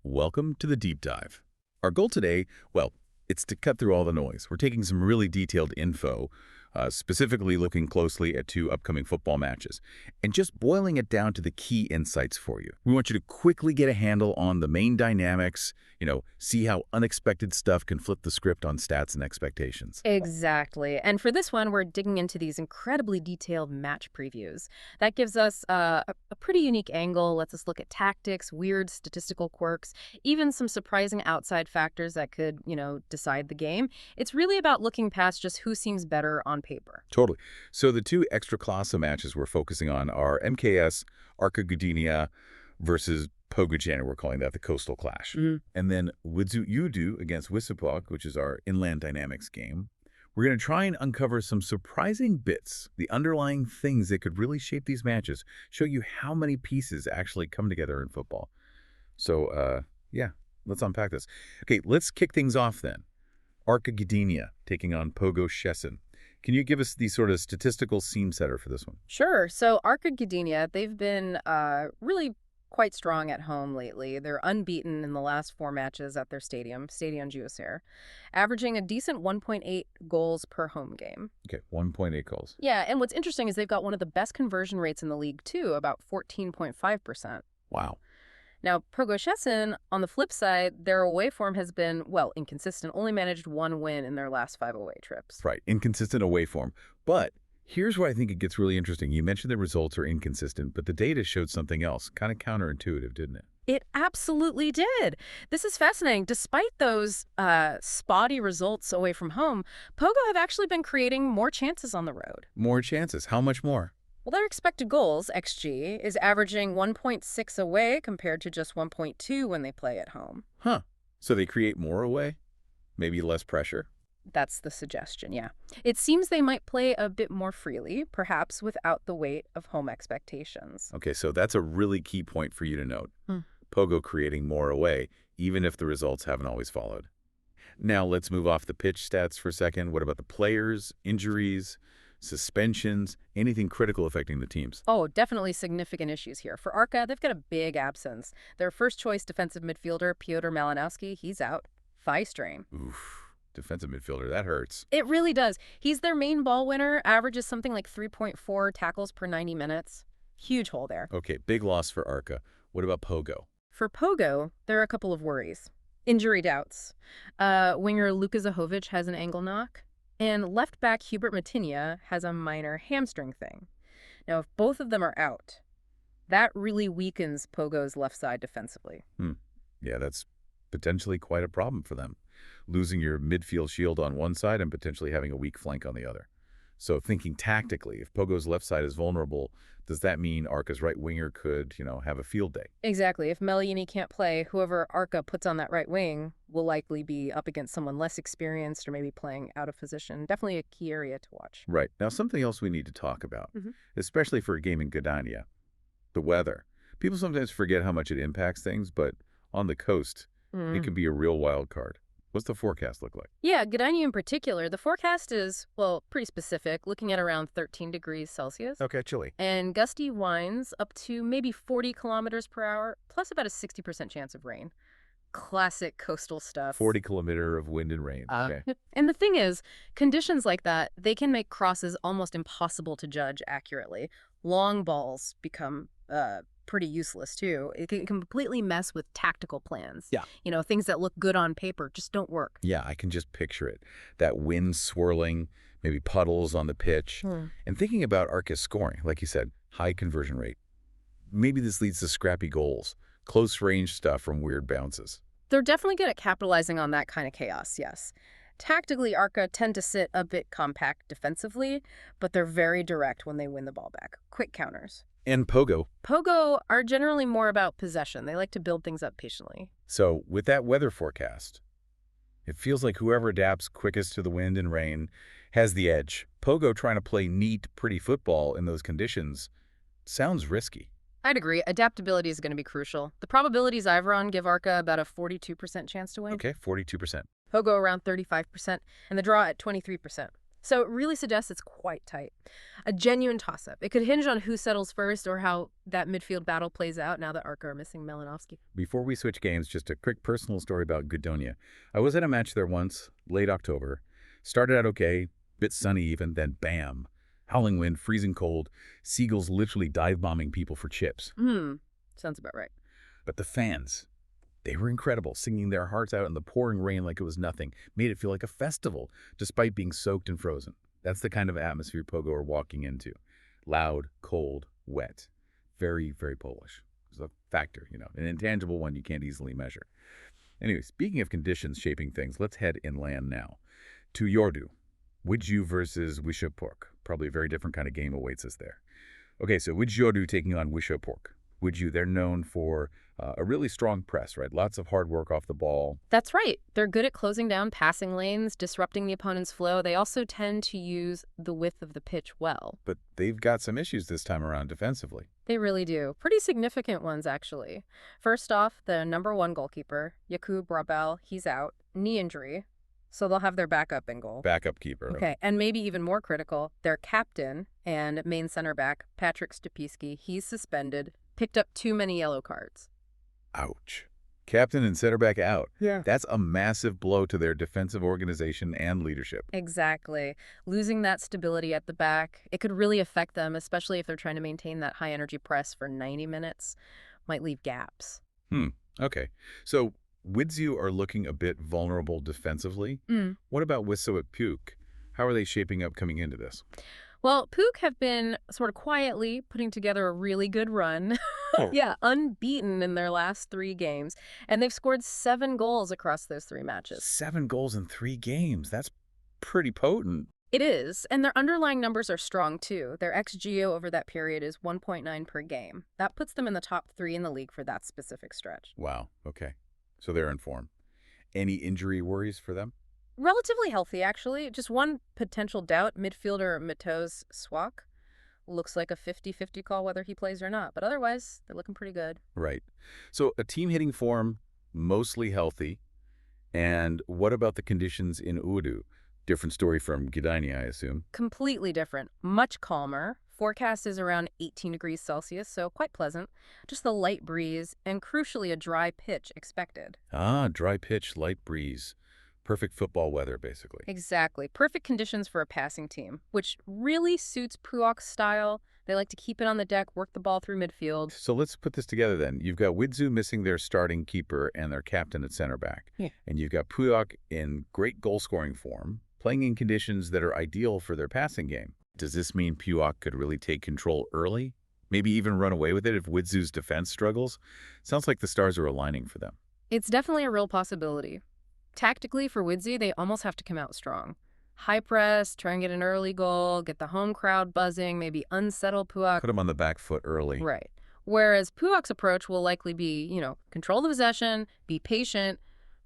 Welcome to the deep dive. Our goal today, well, it's to cut through all the noise. We're taking some really detailed info, specifically looking closely at two upcoming football matches, and just boiling it down to the key insights for you. We want you to quickly get a handle on the main dynamics, see how unexpected stuff can flip the script on stats and expectations. Exactly. And for this one, we're digging into these incredibly detailed match previews. That gives us a pretty unique angle, lets us look at tactics, weird statistical quirks, even some surprising outside factors that could, decide the game. It's really about looking past just who seems better on paper. Totally. So the two Ekstraklasa matches we're focusing on are MKS, Arka Gdynia versus Pogoń, we're calling that the Coastal Clash. And then Widzew against Wisła Płock, which is our inland dynamics game. We're going to try and uncover some surprising bits, the underlying things that could really shape these matches, show you how many pieces actually come together in football. So, let's unpack this. Okay, let's kick things off then. Arka Gdynia taking on Pogoń. Can you give us the sort of statistical scene setter for this one? Sure. So Arka Gdynia, they've been really quite strong at home lately. They're unbeaten in the last 4 matches at their Stadion Juicer, averaging a decent 1.8 goals per home game. Okay, 1.8 goals. Yeah, and what's interesting is they've got one of the best conversion rates in the league, too, about 14.5%. Wow. Now, Pogoń, on the flip side, their away form has been, inconsistent, only managed 1 win in their last 5 away trips. Right, inconsistent away form. But here's where I think it gets really interesting. You mentioned the results are inconsistent, but the data showed something else. Kind of counterintuitive, didn't it? It absolutely did. This is fascinating. Despite those spotty results away from home, Pogo have actually been creating more chances on the road. More chances. How much more? Well, their expected goals, XG, is averaging 1.6 away compared to just 1.2 when they play at home. Huh. So they create more away? Maybe less pressure? That's the suggestion, yeah. It seems they might play a bit more freely, perhaps without the weight of home expectations. Okay, so that's a really key point for you to note. Pogo creating more away, even if the results haven't always followed. Now let's move off the pitch stats for a second. What about the players, injuries, suspensions, anything critical affecting the teams? Oh, definitely significant issues here. For Arka, they've got a big absence. Their first-choice defensive midfielder, Piotr Malinowski, he's out. Thigh strain. Oof. Defensive midfielder, that hurts. It really does. He's their main ball winner, averages something like 3.4 tackles per 90 minutes. Huge hole there. Okay, big loss for Arka. What about Pogo? For Pogo, there are a couple of worries. Injury doubts. Winger Luka Zahovic has an ankle knock, and left back Hubert Matinia has a minor hamstring thing. Now, if both of them are out, that really weakens Pogo's left side defensively. Yeah, that's potentially quite a problem for them. Losing your midfield shield on one side and potentially having a weak flank on the other. So thinking tactically, if Pogo's left side is vulnerable, does that mean Arka's right winger could, have a field day? Exactly. If Meliini can't play, whoever Arka puts on that right wing will likely be up against someone less experienced or maybe playing out of position. Definitely a key area to watch. Right. Now, something else we need to talk about, especially for a game in Gdynia, the weather. People sometimes forget how much it impacts things, but on the coast, it can be a real wild card. What's the forecast look like? Yeah, Gdynia in particular, the forecast is, pretty specific, looking at around 13 degrees Celsius. Okay, chilly. And gusty winds up to maybe 40 kilometers per hour, plus about a 60% chance of rain. Classic coastal stuff. 40 kilometer of wind and rain. Okay. And the thing is, conditions like that, they can make crosses almost impossible to judge accurately. Long balls become pretty useless, too. It can completely mess with tactical plans. Yeah. Things that look good on paper just don't work. Yeah, I can just picture it. That wind swirling, maybe puddles on the pitch. And thinking about Arka's scoring, like you said, high conversion rate. Maybe this leads to scrappy goals, close range stuff from weird bounces. They're definitely good at capitalizing on that kind of chaos, yes. Tactically, Arka tend to sit a bit compact defensively, but they're very direct when they win the ball back. Quick counters. And Pogo are generally more about possession. They like to build things up patiently. So with that weather forecast, it feels like whoever adapts quickest to the wind and rain has the edge. Pogo trying to play neat, pretty football in those conditions sounds risky. I'd agree. Adaptability is going to be crucial. The probabilities I've run give Arka about a 42% chance to win. Okay, 42%. Pogo around 35%, and the draw at 23%. So it really suggests it's quite tight. A genuine toss-up. It could hinge on who settles first or how that midfield battle plays out now that Arka are missing Malinovsky. Before we switch games, just a quick personal story about Gdynia. I was at a match there once, late October. Started out okay, bit sunny even, then bam. Howling wind, freezing cold, seagulls literally dive-bombing people for chips. Sounds about right. But the fans, they were incredible, singing their hearts out in the pouring rain like it was nothing. Made it feel like a festival, despite being soaked and frozen. That's the kind of atmosphere Pogo are walking into. Loud, cold, wet. Very, very Polish. It's a factor, an intangible one you can't easily measure. Anyway, speaking of conditions shaping things, let's head inland now. To Yordu. Widzew versus Wisła Płock. Probably a very different kind of game awaits us there. Okay, so Widzew taking on Wisła Płock. Widzew, they're known for a really strong press, right? Lots of hard work off the ball. That's right. They're good at closing down passing lanes, disrupting the opponent's flow. They also tend to use the width of the pitch well. But they've got some issues this time around defensively. They really do. Pretty significant ones, actually. First off, the #1 goalkeeper, Jakub Brabel, he's out. Knee injury. So they'll have their backup in goal. Backup keeper. Okay, and maybe even more critical, their captain and main center back, Patrick Stupisky, he's suspended, picked up too many yellow cards. Ouch. Captain and center back out. Yeah. That's a massive blow to their defensive organization and leadership. Exactly. Losing that stability at the back, it could really affect them, especially if they're trying to maintain that high-energy press for 90 minutes. Might leave gaps. Okay. So Widzew are looking a bit vulnerable defensively. What about Wisła Płock? How are they shaping up coming into this? Well, Płock have been sort of quietly putting together a really good run. Yeah, unbeaten in their last 3 games. And they've scored 7 goals across those 3 matches. 7 goals in 3 games. That's pretty potent. It is, and their underlying numbers are strong, too. Their XGO over that period is 1.9 per game. That puts them in the top 3 in the league for that specific stretch. Wow, okay. So they're in form. Any injury worries for them? Relatively healthy, actually. Just one potential doubt, midfielder Mateusz Swak. Looks like a 50-50 call whether he plays or not, but otherwise, they're looking pretty good. Right. So a team hitting form, mostly healthy. And what about the conditions in Łódź? Different story from Gdynia, I assume. Completely different. Much calmer. Forecast is around 18 degrees Celsius, so quite pleasant. Just the light breeze, and crucially a dry pitch expected. Dry pitch, light breeze. Perfect football weather, basically. Exactly. Perfect conditions for a passing team, which really suits Płock's style. They like to keep it on the deck, work the ball through midfield. So let's put this together then. You've got Widzew missing their starting keeper and their captain at center back. Yeah. And you've got Płock in great goal-scoring form, playing in conditions that are ideal for their passing game. Does this mean Płock could really take control early? Maybe even run away with it if Widzew's defense struggles? Sounds like the stars are aligning for them. It's definitely a real possibility. Tactically, for Widzew, they almost have to come out strong. High press, try and get an early goal, get the home crowd buzzing, maybe unsettle Płock. Put them on the back foot early. Right. Whereas Płock's approach will likely be, control the possession, be patient,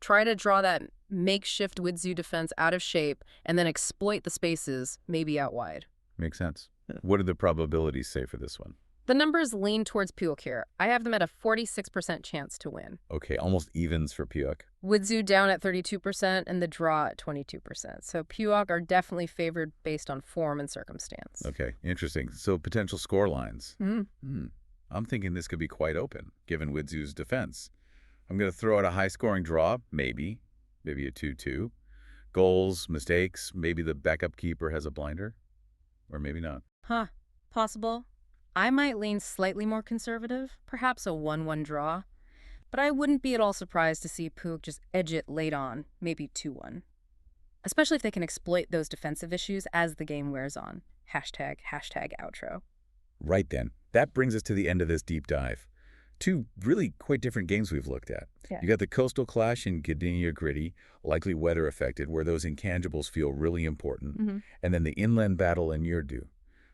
try to draw that makeshift Widzew defense out of shape, and then exploit the spaces, maybe out wide. Makes sense. What do the probabilities say for this one? The numbers lean towards Płock here. I have them at a 46% chance to win. Okay, almost evens for Płock. Widzew down at 32% and the draw at 22%. So Płock are definitely favored based on form and circumstance. Okay, interesting. So potential score lines. I'm thinking this could be quite open, given Widzew's defense. I'm going to throw out a high-scoring draw, maybe a 2-2. Goals, mistakes, maybe the backup keeper has a blinder, or maybe not. Possible. I might lean slightly more conservative, perhaps a 1-1 draw. But I wouldn't be at all surprised to see Płock just edge it late on, maybe 2-1. Especially if they can exploit those defensive issues as the game wears on. Hashtag outro. Right then. That brings us to the end of this deep dive. 2 really quite different games we've looked at. Yeah. You got the coastal clash in Gdynia gritty, likely weather affected, where those intangibles feel really important. And then the inland battle in Yordu.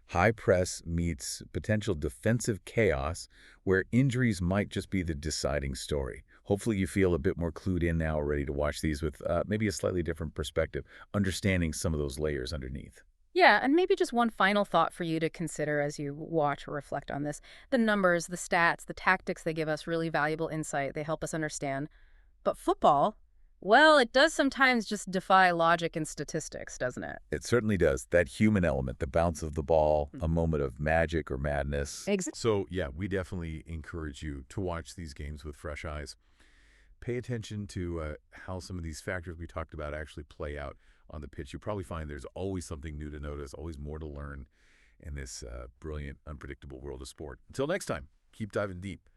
High press meets potential defensive chaos where injuries might just be the deciding story. Hopefully you feel a bit more clued in now, ready to watch these with maybe a slightly different perspective, understanding some of those layers underneath. Yeah, and maybe just one final thought for you to consider as you watch or reflect on this. The numbers, the stats, the tactics they give us really valuable insight. They help us understand. But football, Well, it does sometimes just defy logic and statistics, doesn't it? It certainly does. That human element, the bounce of the ball, a moment of magic or madness. Exactly. So, yeah, we definitely encourage you to watch these games with fresh eyes. Pay attention to how some of these factors we talked about actually play out on the pitch. You'll probably find there's always something new to notice, always more to learn in this brilliant, unpredictable world of sport. Until next time, keep diving deep.